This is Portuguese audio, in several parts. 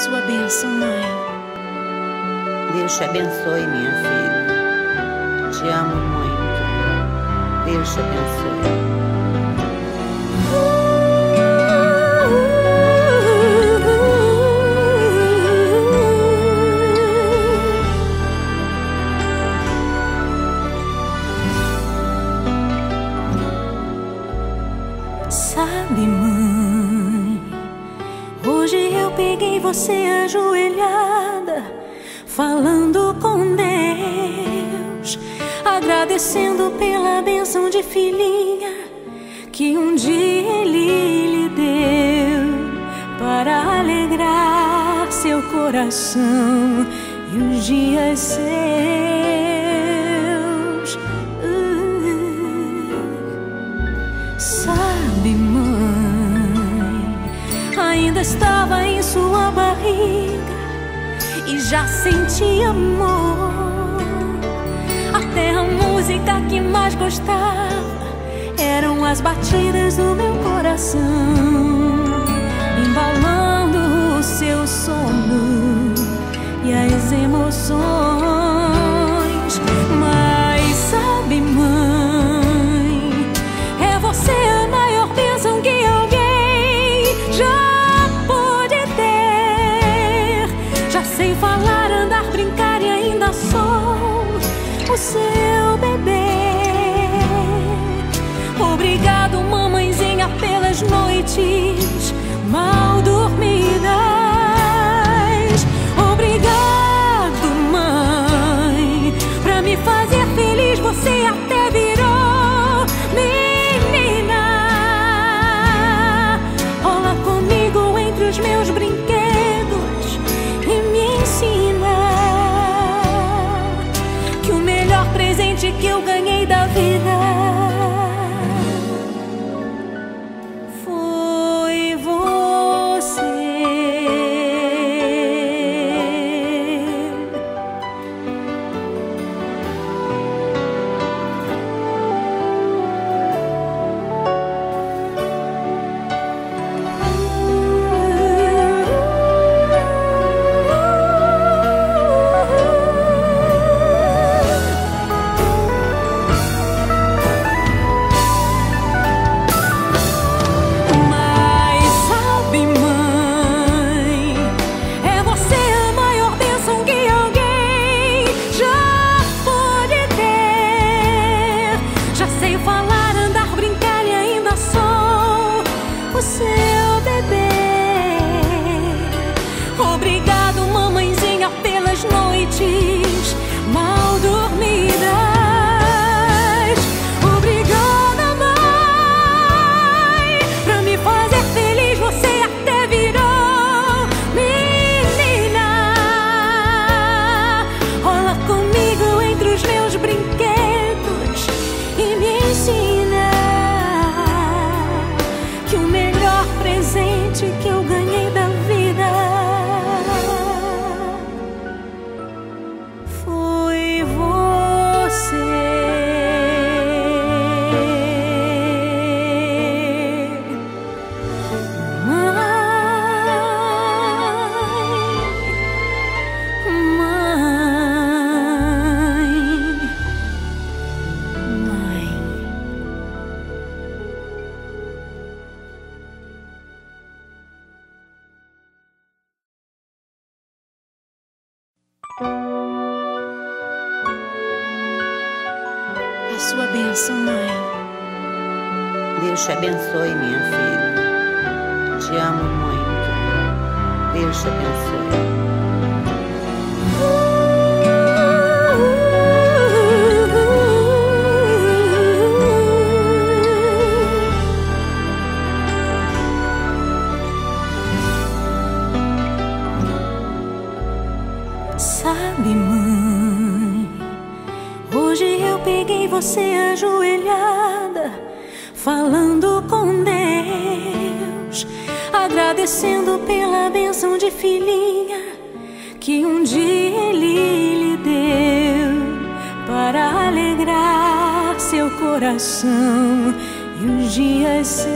Sua bênção, mãe. Deus te abençoe, minha filha. Te amo muito. Deus te abençoe. Sabe, mãe, hoje eu peguei você ajoelhada, falando com Deus, agradecendo pela bênção de filhinha que um dia Ele lhe deu, para alegrar seu coração e os dias seus. Sabe, mãe, ainda estava em sua barriga e já sentia amor. Até a música que mais gostava eram as batidas do meu coração, embalando o seu sono e as emoções. Mas sabe, mãe, é você a maior bênção que alguém já pôde ter. Já sei falar, andar, brincar e ainda sou o seu bebê. Obrigado, mamãezinha, pelas noites mal dormidas. Obrigado, mãe, pra me fazer feliz. Você até virou menina. Rola comigo entre os meus brinquedos e me ensina que o melhor presente que eu ganhei da vida foi você. Obrigado, mamãezinha, pelas noites mal dormidas. Obrigada, mãe, pra me fazer feliz. Você até virou menina. Rola comigo entre os meus brinquedos e me ensina que o melhor presente que eu ganhei da vida foi você. Mãe. A sua bênção, mãe. Deus te abençoe, minha filha. Te amo muito. Deus te abençoe. Sabe, mãe, hoje eu peguei você ajoelhada, falando com Deus, agradecendo pela bênção de filhinha que um dia Ele lhe deu, para alegrar seu coração e os dias seus.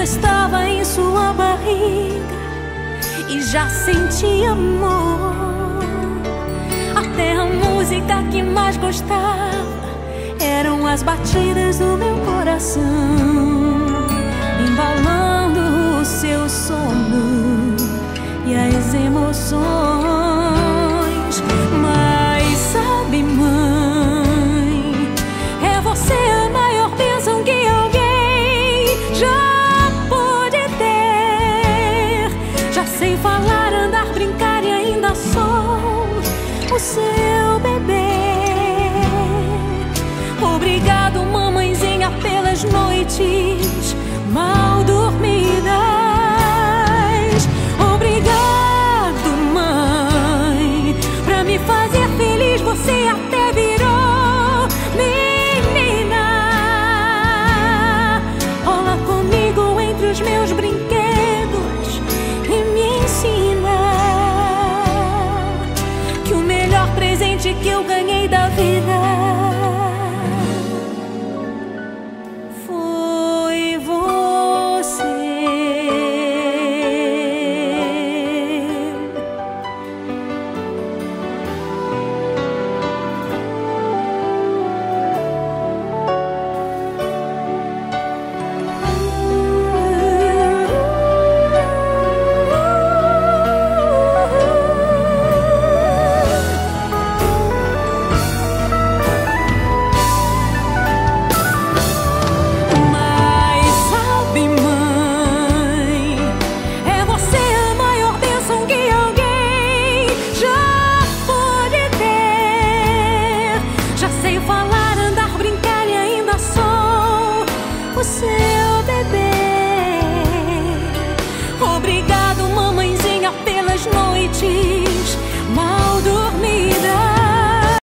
ainda estava em sua barriga e já senti amor. Até a música que mais gostava eram as batidas do meu coração, embalando o seu sono e as emoções. Mas sabe, mãe, é você a maior bênção que alguém já pôde ter. Já sei falar, andar, brincar e ainda sou o seu bebê. Obrigado, mamãezinha, pelas noites mal dormidas. Obrigado, mãe, pra me fazer feliz. Você até virou menina. Rola comigo entre os meus brinquedos e me ensina que o melhor presente que eu ganhei da vida foi você. O seu bebê.